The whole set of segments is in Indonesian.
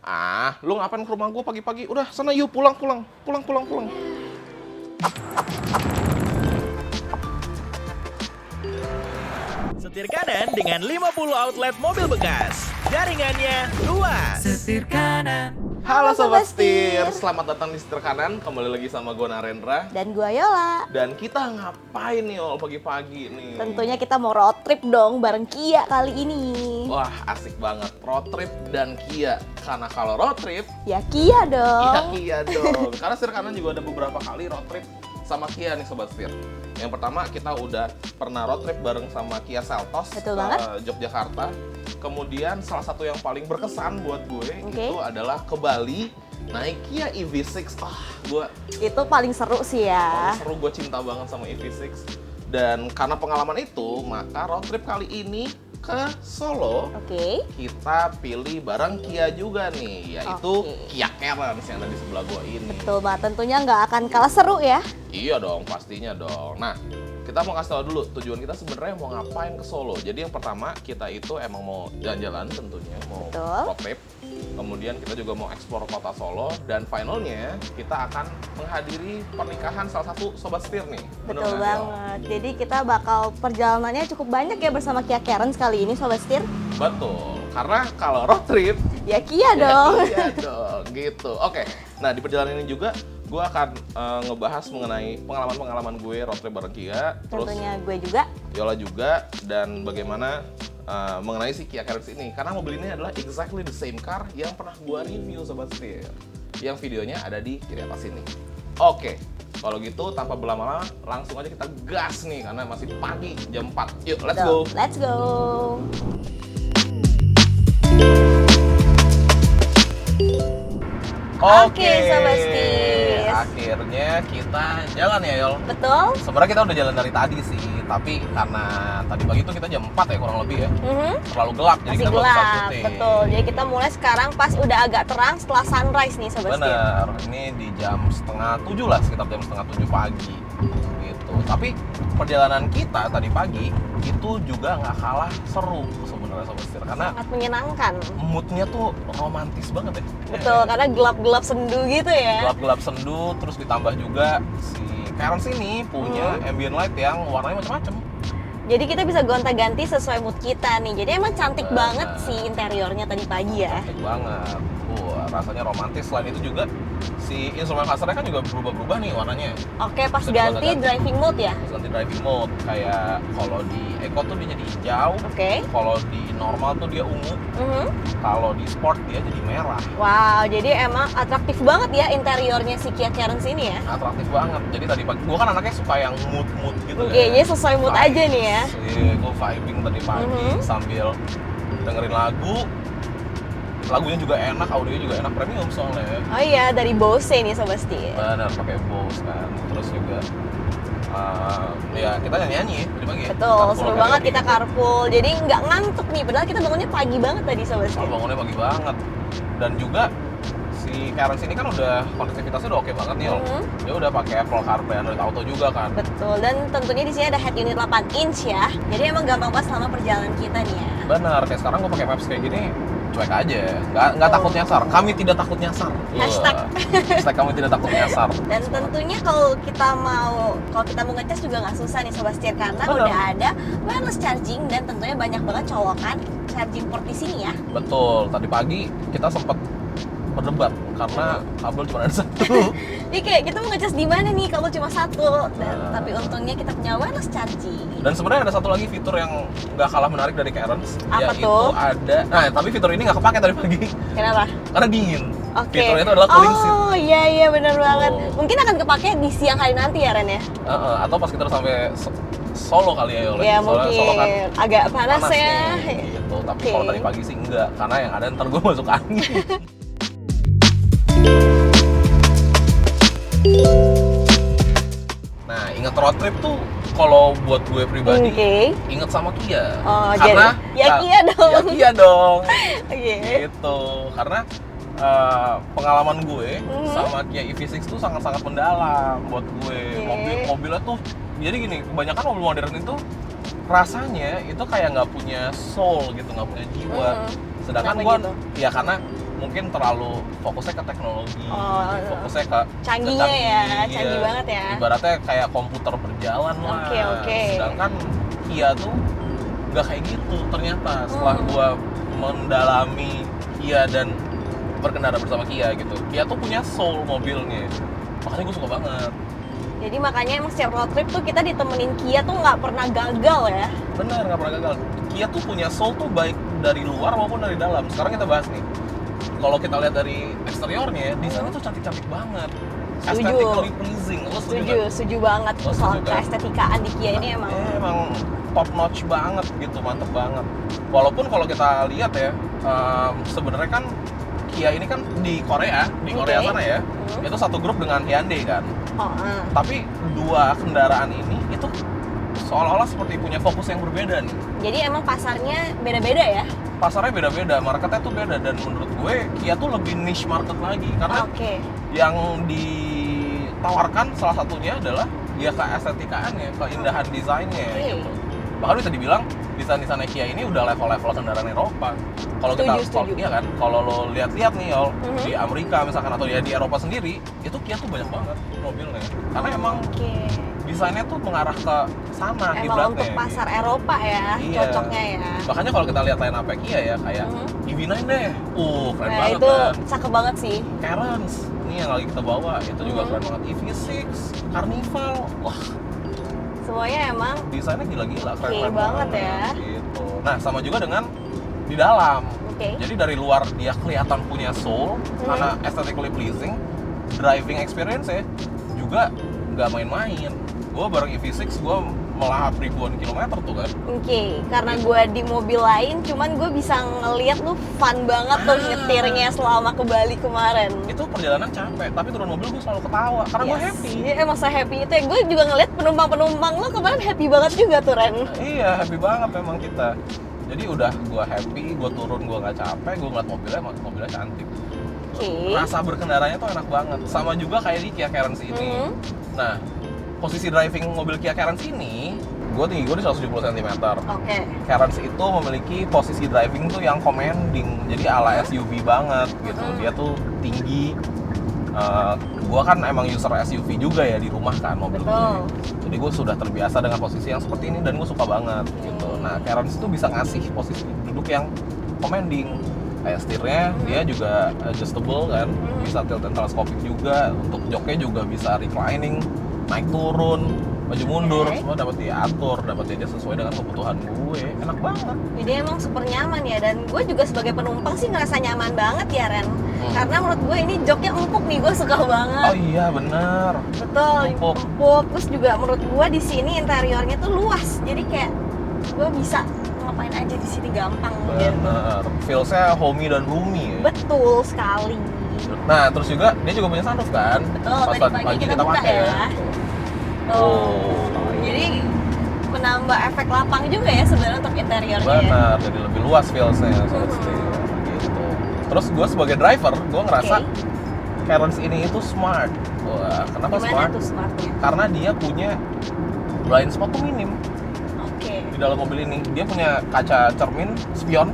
Ah, lu ngapain ke rumah gua pagi-pagi? Udah, sana yuk pulang. Setir kanan dengan 50 outlet mobil bekas. Jaringannya luas. Setir kanan. Halo Sobat Setir, selamat datang di Setir Kanan. Kembali lagi sama gua Narendra. Dan gua Yola. Dan kita ngapain nih Yol pagi-pagi nih? Tentunya kita mau road trip dong bareng Kia kali ini. Wah, asik banget. Road trip dan Kia. Karena kalau road trip, Ya Kia dong. ya Kia dong. Karena Setir Kanan juga ada beberapa kali road trip sama Kia nih Sobat Setir. Yang pertama kita udah pernah road trip bareng sama Kia Seltos Betul ke banget. Yogyakarta. Kemudian salah satu yang paling berkesan buat gue Oke. itu adalah ke Bali naik Kia EV6. Gue Itu paling seru sih ya. seru, gue cinta banget sama EV6. Dan karena pengalaman itu, maka road trip kali ini ke Solo Oke. kita pilih bareng Kia juga nih, yaitu Oke. Kia Carens yang ada di sebelah gua ini. Betul banget, tentunya nggak akan kalah seru ya. Iya dong, pastinya dong. Nah, kita mau kasih tahu dulu tujuan kita sebenarnya mau ngapain ke Solo. Jadi yang pertama kita itu emang mau jalan-jalan tentunya, mau Betul. road trip. Kemudian kita juga mau explore kota Solo dan finalnya kita akan menghadiri pernikahan salah satu sobat setir nih. Bener Betul nggak, Yol? banget. Jadi kita bakal perjalanannya cukup banyak ya bersama Kia Carens kali ini Sobat Setir. Betul. Karena kalau road trip Ya Kia dong. iya dong, gitu. Oke, nah di perjalanan ini juga gue akan ngebahas mengenai pengalaman-pengalaman gue road trip bareng Kia, terus Tentunya gue juga. Yola juga, dan bagaimana mengenai si Kia Carens ini. Karena mobil ini adalah exactly the same car yang pernah gue review Sobat Setir. Yang videonya ada di kiri atas ini. Oke, kalau gitu tanpa berlama-lama langsung aja kita gas nih karena masih pagi jam 4. Yuk, let's go! Let's go. Oke, Sobat Setir. Akhirnya kita jalan ya, Yol. Betul. Sebenarnya kita udah jalan dari tadi sih, tapi karena tadi pagi itu kita jam 4 ya kurang lebih ya. Terlalu gelap, jadi Masih kita belum bisa gelap, syuting. betul. Jadi kita mulai sekarang pas udah agak terang setelah sunrise nih Sobat Setir. Bener, ini di jam setengah 7 lah, sekitar jam setengah 7 pagi gitu. Tapi perjalanan kita tadi pagi itu juga nggak kalah seru sebenarnya Sobat Setir, karena Sangat menyenangkan. moodnya tuh romantis banget ya. Betul, karena gelap-gelap sendu gitu ya. Gelap-gelap sendu, terus ditambah juga si Carens ini punya ambient light yang warnanya macam-macam. Jadi kita bisa gonta-ganti sesuai mood kita nih. Jadi emang cantik Benar. banget sih interiornya tadi pagi ya. Cantik banget. Rasanya romantis. Selain itu juga si instrumen clusternya kan juga berubah-berubah nih warnanya. Oke, pas Bisa ganti digonta-ganti. driving mode ya. Terus ganti driving mode, kayak kalau di Eco tuh dia jadi hijau, Oke. kalau di normal tuh dia ungu, kalau di sport dia jadi merah. Wow, jadi emang atraktif banget ya interiornya si Kia Carens ini ya. Atraktif banget. Jadi tadi pagi, gua kan anaknya suka yang mood gitu Oke, jadi sesuai mood Vibes. aja nih ya. Iya, gue vibing tadi pagi sambil dengerin lagu. Lagunya juga enak, audionya juga enak, premium soalnya. Oh iya, dari Bose nih Sobat Setir. Benar, pakai Bose kan. Terus juga ya kita nyanyi tadi pagi ya. Betul, Carpool seru karaoke banget kita gitu. carpool. Jadi nggak ngantuk nih, padahal kita bangunnya pagi banget tadi Sobat Kalau Setir. bangunnya pagi banget. Dan juga si Carens ini kan udah konektivitasnya udah oke banget nih, Yol. Dia udah pakai Apple CarPlay, Android Auto juga kan. Betul, dan tentunya di sini ada head unit 8 inch ya. Jadi emang gampang banget selama perjalanan kita nih ya. Benar, kayak sekarang gue pakai Maps kayak gini cuek aja, nggak takut nyasar. Kami tidak takut nyasar. Hashtag. Hashtag kami tidak takut nyasar. Dan tentunya kalau kita mau ngecas juga nggak susah nih Sobat Setir karena Benar. udah ada wireless charging dan tentunya banyak banget colokan charging port di sini ya. Betul, tadi pagi kita sempat berdebat karena kabel cuma ada satu. Jadi kayak kita mau ngecas di mana nih kalau cuma satu. Dan Nah. tapi untungnya kita punya wireless charging. Dan sebenarnya ada satu lagi fitur yang nggak kalah menarik dari Carens, Apa yaitu tuh? ada. Nah, tapi fitur ini nggak kepake tadi pagi Kenapa? karena dingin. Oke. Fiturnya itu adalah cooling seat. Oh iya benar banget. Oh. Mungkin akan kepake di siang hari nanti ya Ren ya. Atau pas kita udah sampai Solo kali ya, Yol. Ya Soalnya mungkin Solo kan agak panas, ya. nih, gitu. Tapi Oke. kalau tadi pagi sih enggak, karena yang ada ntar gue masuk angin. Nah, inget road trip tuh kalau buat gue pribadi, Oke. inget sama Kia. Oh, Karena jadi ya Kia dong. Ya Kia dong. Oke. Gitu. Karena pengalaman gue sama Kia EV6 tuh sangat-sangat mendalam buat gue. Oke. Mobilnya tuh, jadi gini, kebanyakan mobil modern itu rasanya itu kayak nggak punya soul gitu, nggak punya jiwa. Sedangkan Kenapa gue, gitu? ya karena mungkin terlalu fokusnya ke teknologi, Oh, fokusnya ke canggihnya ya, canggih, canggih banget ya. Ibaratnya kayak komputer berjalan lah. Oke. Sedangkan Kia tuh nggak kayak gitu ternyata. Setelah gua mendalami Kia dan berkendara bersama Kia gitu, Kia tuh punya soul mobilnya, makanya gue suka banget. Jadi makanya emang setiap road trip tuh kita ditemenin Kia tuh nggak pernah gagal ya. Bener, nggak pernah gagal. Kia tuh punya soul tuh baik dari luar maupun dari dalam. Sekarang kita bahas nih. Kalau kita lihat dari eksteriornya, desainnya tuh cantik-cantik banget. Setuju. Aesthetically pleasing. Lo setuju nggak? Setuju banget Lo soal setuju kan? keestetikaan di Kia ini emang. Emang top notch banget gitu, mantep banget. Walaupun kalau kita lihat ya, sebenarnya kan Kia ini kan di Korea sana ya, itu satu grup dengan Hyundai kan. Tapi dua kendaraan ini itu seolah-olah seperti punya fokus yang berbeda nih. Jadi emang pasarnya beda-beda ya? Pasarnya beda-beda, marketnya tuh beda, dan menurut gue Kia tuh lebih niche market lagi karena yang ditawarkan salah satunya adalah ya keestetikannya, keindahan desainnya gitu. Bahkan bisa dibilang desain-desainnya Kia ini udah level-level kendaraan Eropa. Kalau iya kan, kalau lo lihat-lihat nih Yol, di Amerika misalkan atau ya di Eropa sendiri, itu Kia tuh banyak banget mobilnya. Karena emang desainnya tuh mengarah ke sana emang kiblatnya. untuk pasar Eropa ya, cocoknya ya. Makanya kalau kita lihat line up Kia ya, kayak EV9 deh. Keren Nah, banget itu kan. cakep banget sih. Cairns, ini yang lagi kita bawa, itu juga keren banget. EV6, Carnival, wah Semuanya emang desainnya gila-gila, keren banget ya. Gitu. Nah, sama juga dengan di dalam. Oke. Jadi dari luar dia kelihatan punya soul, karena aesthetically pleasing, driving experience ya juga nggak main-main. Gue bareng EV6, gue melahap ribuan kilometer tuh kan. Karena gue di mobil lain, cuman gue bisa ngeliat lu fun banget tuh nyetirnya selama ke Bali kemarin. Itu perjalanan capek, tapi turun mobil gue selalu ketawa karena gue happy. Iya, emang se-happy itu ya. Gue juga ngeliat penumpang-penumpang lu kemarin happy banget juga tuh, Ren. Iya, happy banget memang kita. Jadi udah gue happy, gue turun gue nggak capek, gue ngeliat mobilnya cantik. Rasa berkendaranya tuh enak banget. Sama juga kayak di Kia Carens ini. Nah, posisi driving mobil Kia Carens ini, tinggi gue di 170 cm. Carens itu memiliki posisi driving tuh yang commanding, jadi ala SUV banget gitu. Dia tuh tinggi. Gue kan emang user SUV juga ya di rumah kan mobil gue. Jadi gue sudah terbiasa dengan posisi yang seperti ini dan gue suka banget gitu. Nah, Carens itu bisa ngasih posisi duduk yang commanding. Kayak setirnya dia juga adjustable kan, bisa tilt and telescopic juga, untuk joknya juga bisa reclining, naik turun, maju mundur, semua dapat diatur, dapat diatur sesuai dengan kebutuhan gue. Enak banget. Jadi emang super nyaman ya, dan gue juga sebagai penumpang sih ngerasa nyaman banget ya, Ren. Karena menurut gue ini joknya empuk nih, gue suka banget. Oh iya bener. Betul, empuk. Terus juga menurut gue di sini interiornya tuh luas, jadi kayak gue bisa ngapain aja di sini gampang. Bener. Feelsnya homey dan roomy ya. Betul sekali. Nah terus juga dia juga punya sunroof kan. Betul, tadi pagi kita buka pakai ya. Jadi menambah efek lapang juga ya sebenarnya untuk interiornya. Benar, jadi lebih luas feelsnya Sobat Setir gitu. Terus gue sebagai driver, gue ngerasa Carens ini itu smart. Wah, kenapa Gimana smart? tuh smartnya? Karena dia punya blind spot tuh minim. Di dalam mobil ini dia punya kaca cermin spion,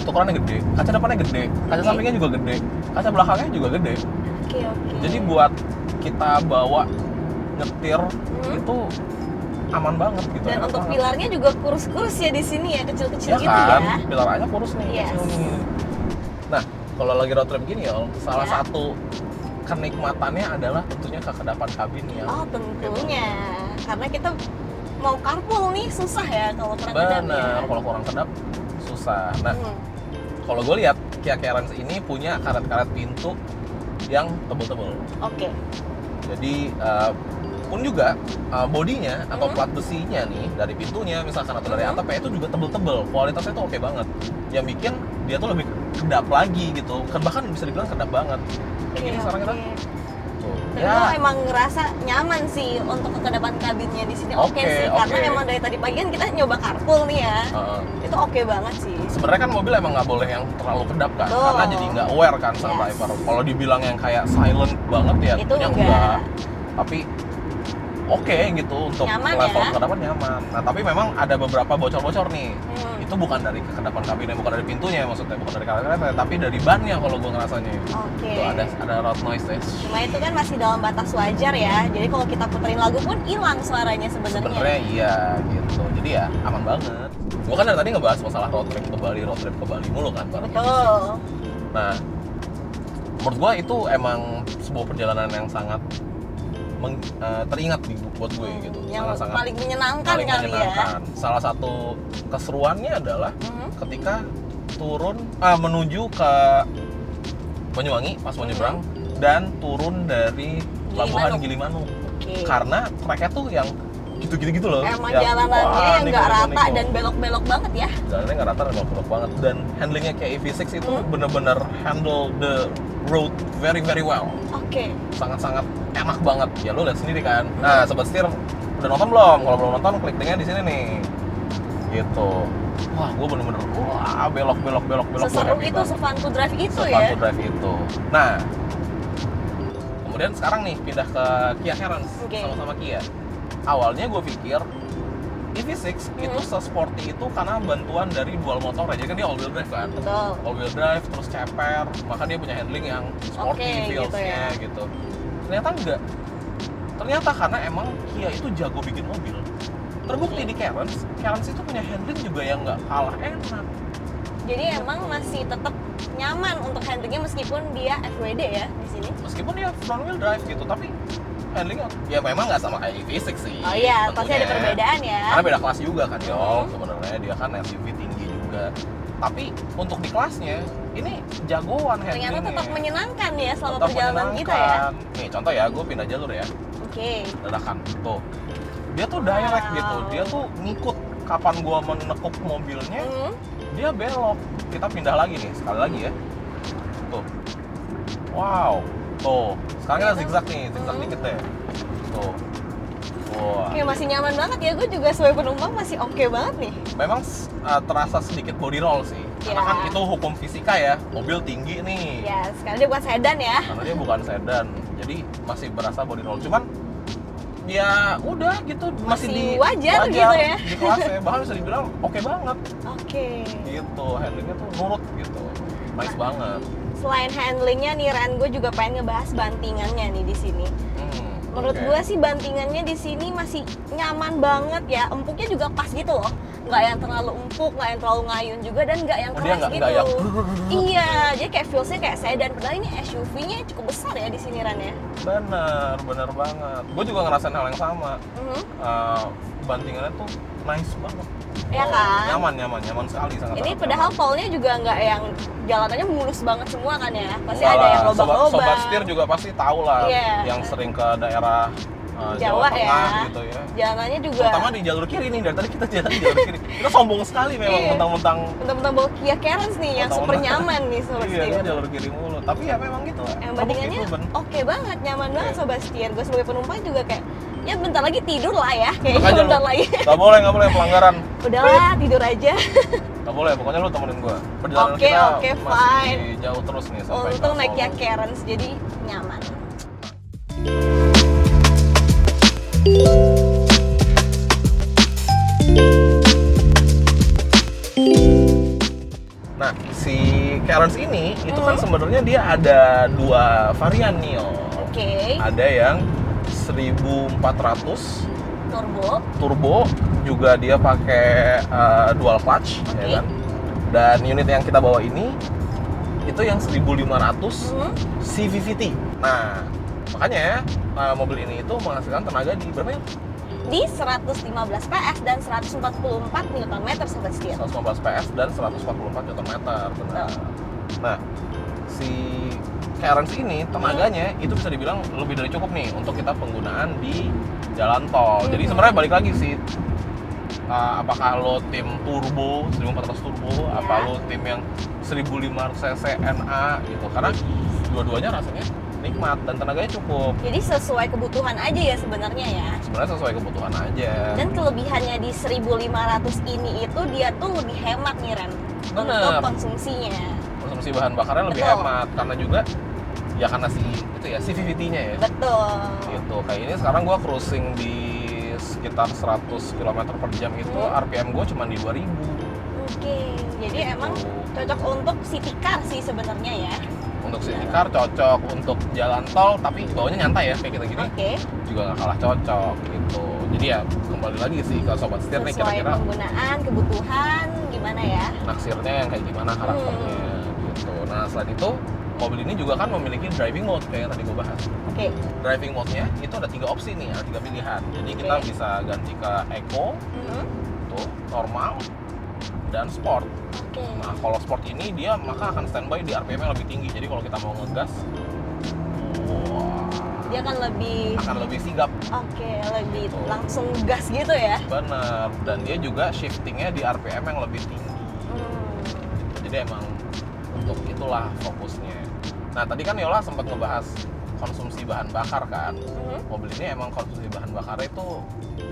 ukurannya gede, kaca depannya gede, kaca sampingnya juga gede, kaca belakangnya juga gede. Jadi buat kita bawa nyetir itu aman banget gitu. Dan untuk pilarnya juga kurus-kurus ya di sini ya, kecil-kecil gitu kan? ya. Pilar aja kurus nih, kecil nih. Nah, kalau lagi road trip gini ya, salah satu kenikmatannya adalah tentunya kekedapan kabin ya. Oh tentunya, karena kita mau carpool nih susah ya kalau kurang kedap. Benar, kalau kurang kedap susah. Nah, kalau gue lihat Kia Carens ini punya karet-karet pintu yang tebel-tebel. Jadi pun juga bodinya atau plat besinya nih dari pintunya misalkan atau dari atapnya itu juga tebel-tebel. Kualitasnya tuh oke banget. Yang bikin dia tuh lebih kedap lagi gitu. Bahkan bisa dibilang kedap banget. Kayak gini sekarang kita. Dan gue emang ngerasa nyaman sih untuk kekedapan kabinnya di sini sih, karena emang dari tadi pagi kan kita nyoba carpool nih ya, itu oke banget sih. Sebenarnya kan mobil emang nggak boleh yang terlalu kedap kan, karena jadi nggak aware kan sama driver. Kalau dibilang yang kayak silent banget ya, itu enggak. Tapi oke gitu untuk nyaman level ya? kekedapan nyaman. Nah tapi memang ada beberapa bocor-bocor nih. itu bukan dari kekedapan kabinnya, bukan dari pintunya maksudnya, bukan dari karetnya, tapi dari bannya kalau gue ngerasanya. Oke. Tuh ada road noise deh. Cuma itu kan masih dalam batas wajar ya. Jadi kalau kita puterin lagu pun hilang suaranya sebenarnya. Sebenarnya iya gitu. Jadi ya aman banget. Gue kan dari tadi ngebahas masalah road trip ke Bali mulu kan bareng. Betul. Nah, menurut gue itu emang sebuah perjalanan yang sangat teringat buat gue gitu. Yang Sangat-sangat paling menyenangkan paling kali menyenangkan. Salah satu keseruannya adalah ketika menuju ke Banyuwangi pas mau nyebrang dan turun dari Pelabuhan Gilimanuk. Oke. Karena treknya tuh yang gitu loh. Emang yang, jalanannya yang nggak rata niko. dan belok-belok banget ya. Jalanannya nggak rata dan belok-belok banget. Dan handlingnya kayak EV6 itu bener-bener handle the road very very well. Oke. Sangat-sangat enak banget. Ya lo lihat sendiri kan. Nah, Sobat Setir udah nonton belum? Kalau belum nonton, klik linknya di sini nih. Gitu. Wah, gue bener-bener belok. Seseru itu, se-fun to drive itu ya. Fun to drive itu. Nah, kemudian sekarang nih pindah ke Kia Carens sama-sama Kia. Awalnya gue pikir EV6 itu se-sporty itu karena bantuan dari dual motor aja, kan dia all wheel drive kan. Betul. All wheel drive terus ceper, maka dia punya handling yang sporty feels-nya gitu. Ternyata enggak. Ternyata karena emang Kia itu jago bikin mobil. Terbukti di Carens itu punya handling juga yang nggak kalah enak. Jadi emang masih tetap nyaman untuk handlingnya meskipun dia FWD ya di sini. Meskipun dia front wheel drive gitu, tapi handlingnya ya memang nggak sama kayak EV6 sih. Oh iya, tentunya. pasti ada perbedaan ya. Karena beda kelas juga kan, sebenarnya dia kan SUV tinggi juga. Tapi untuk di kelasnya ini jagoan handlingnya. Ternyata tetap menyenangkan ya selama Tetap perjalanan kita ya. Nih contoh ya, gue pindah jalur ya. Oke. Dadakan tuh. Dia tuh direct gitu, dia tuh ngikut kapan gue menekuk mobilnya, dia belok. Kita pindah lagi nih, sekali lagi ya. Tuh. Wow. Tuh. Sekarang kita zigzag nih, zigzag dikit deh. Tuh. Wah. Oke, masih nyaman banget ya. Gue juga sebagai penumpang masih oke banget nih. Memang terasa sedikit body roll sih. Karena kan itu hukum fisika ya. Mobil tinggi nih. Ya, sekarang dia bukan sedan ya. Karena dia bukan sedan. Jadi masih berasa body roll. Cuman ya udah gitu masih wajar gitu ya. Di kelasnya. Bahkan bisa dibilang oke banget. Oke. Gitu. Handlingnya tuh nurut gitu. Nice banget. Selain handlingnya nih Ren, gue juga pengen ngebahas bantingannya nih di sini. Menurut gue sih bantingannya di sini masih nyaman banget ya. Empuknya juga pas gitu loh. Nggak yang terlalu empuk, nggak yang terlalu ngayun juga, dan nggak yang keras gitu. Nggak yang... Iya, jadi kayak feelsnya kayak sedan. Padahal ini SUV-nya cukup besar ya di sini Ren ya. Bener banget. Gue juga ngerasain hal yang sama. Bantingannya tuh nice banget. Ya kan? Nyaman sekali, sangat. Ini padahal tolnya juga nggak yang jalanannya mulus banget semua kan ya. Pasti ada yang lobang-lobang. Sobat setir juga pasti tahu lah, yang sering ke daerah Jawa Tengah ya. Gitu ya. Jalanannya juga. Terutama di jalur kiri nih, dari tadi kita jalan di jalur kiri. Kita sombong sekali memang mentang-mentang bawa Kia Carens nih yang super nyaman nih Sobat Setir. Iya, jalur kiri mulu. Tapi ya memang gitu. Yang bandingannya oke banget, nyaman banget Sobat Setir. Gue sebagai penumpang juga kayak ya bentar lagi tidur lah ya, kayaknya bentar lagi. Gak boleh pelanggaran. Udahlah, tidur aja. Gak boleh, pokoknya lu temenin gue. Perjalanan kita masih jauh terus nih sampai Untung naik Kia Carens, jadi nyaman. Nah, si Carens ini itu kan sebenarnya dia ada dua varian nih. Oke. Ada yang 1400 turbo juga dia pakai dual clutch ya kan. Dan unit yang kita bawa ini itu yang 1500 CVVT. Nah, makanya mobil ini itu menghasilkan tenaga di berapa ya? Di 115 PS dan 144 Nm Sobat Setir. 115 PS dan 144 Nm, benar. Nah, si Carens ini tenaganya itu bisa dibilang lebih dari cukup nih untuk kita penggunaan di jalan tol. Jadi sebenarnya balik lagi sih, apakah lo tim turbo 1400 turbo, apa lo tim yang 1500 cc NA gitu, karena dua-duanya rasanya nikmat dan tenaganya cukup. Jadi sesuai kebutuhan aja ya sebenarnya ya. Sebenarnya sesuai kebutuhan aja. Dan kelebihannya di 1500 ini itu dia tuh lebih hemat nih Ren. Untuk konsumsinya. Konsumsi bahan bakarnya lebih hemat karena juga ya karena CVT-nya ya. Betul. Gitu. Kayak ini sekarang gua cruising di sekitar 100 km per jam itu RPM gue cuma di 2000. Oke, jadi emang cocok untuk city car sih sebenarnya ya. Untuk city car cocok, untuk jalan tol tapi bawanya nyantai ya kayak kita gini. Oke. Juga nggak kalah cocok gitu. Jadi ya kembali lagi sih ke sobat setir nih Sesuai kira-kira penggunaan, kebutuhan, gimana ya? naksirnya yang kayak gimana karakternya gitu. Nah selain itu mobil ini juga kan memiliki driving mode kayak yang tadi gue bahas. Oke. Driving mode-nya itu ada 3 opsi nih, ada 3 pilihan. Jadi kita Oke. bisa ganti ke Eco, tuh, normal, dan sport. Oke. Nah kalau sport ini dia maka akan standby di RPM yang lebih tinggi. Jadi kalau kita mau ngegas, wah, Dia akan lebih sigap. Oke, lebih Tuh. langsung gas gitu ya. Bener. Dan dia juga shiftingnya di RPM yang lebih tinggi. Jadi emang untuk itulah fokusnya. Nah tadi kan Yola sempat ngebahas konsumsi bahan bakar kan. Mobil ini emang konsumsi bahan bakarnya itu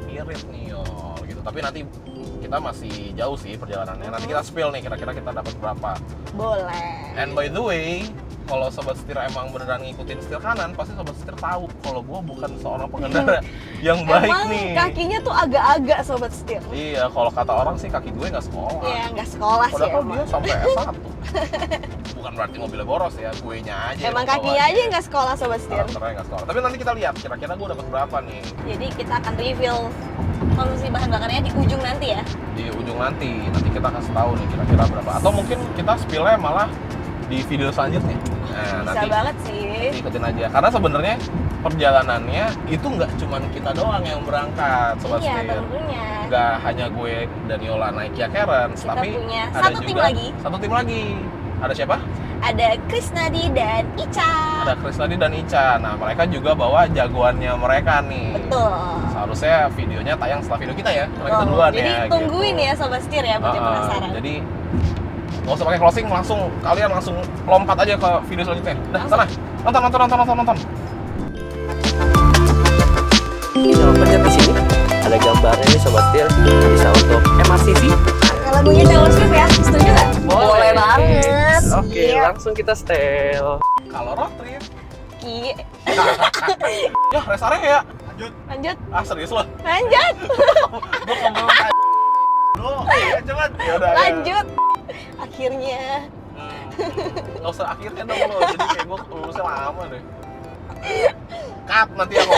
irit nih Yol gitu. Tapi nanti kita masih jauh sih perjalanannya. Nanti kita spill nih kira-kira kita dapat berapa. Boleh. And by the way, kalau sobat setir emang beneran ngikutin setir kanan, pasti sobat setir tahu kalau gua bukan seorang pengendara yang baik Emang nih. kakinya tuh agak-agak sobat setir. Iya, kalau kata orang sih kaki gue nggak sekolah. Ya nggak sekolah sih Padahal dia emang. sampai S1. Bukan berarti mobilnya boros ya, guenya aja. Emang yang kakinya bawanya. aja nggak sekolah sobat setir. Karakternya nggak sekolah. Tapi nanti kita lihat kira-kira gue dapat berapa nih Jadi kita akan reveal konsumsi bahan bakarnya di ujung nanti ya. di ujung nanti. Nanti kita kasih tahu nih kira-kira berapa. Atau mungkin kita spill-nya malah di video selanjutnya. Nah, Bisa nanti banget sih. ikutin aja. Karena sebenarnya perjalanannya itu nggak cuma kita doang yang berangkat, sobat Iya setir. tentunya. Nggak hanya gue dan Yola naik Kia Carens, Kita tapi punya ada satu tim juga lagi. satu tim lagi. Ada siapa? Ada Krisnadi dan Ica. Ada Krisladi dan Ica. Nah, mereka juga bawa jagoannya mereka nih. Betul. Seharusnya videonya tayang setelah video kita ya. Karena kita Betul. duluan Jadi ya. tungguin gitu. ya sobat setir ya buat yang penasaran. Jadi nggak usah pakai closing, kalian langsung lompat aja ke video selanjutnya. Dah, sana. Nonton. Jangan pencet di sini. Ada gambarnya nih sobat setir. Bisa untuk MRCC. Pakai lagunya Taylor Swift ya, setuju nggak? Boleh. banget. Oke, Iya. langsung kita setel. Kalau road trip, Ki. ya rest area ya. Lanjut, Ah serius loh. lanjut, Gue ngomong Loh, ya cepet. Ya udah. ya. lanjut. Akhirnya. Nggak usah akhirnya dong lo. Jadi kayak gue lulusnya lama deh. Cut nanti aku.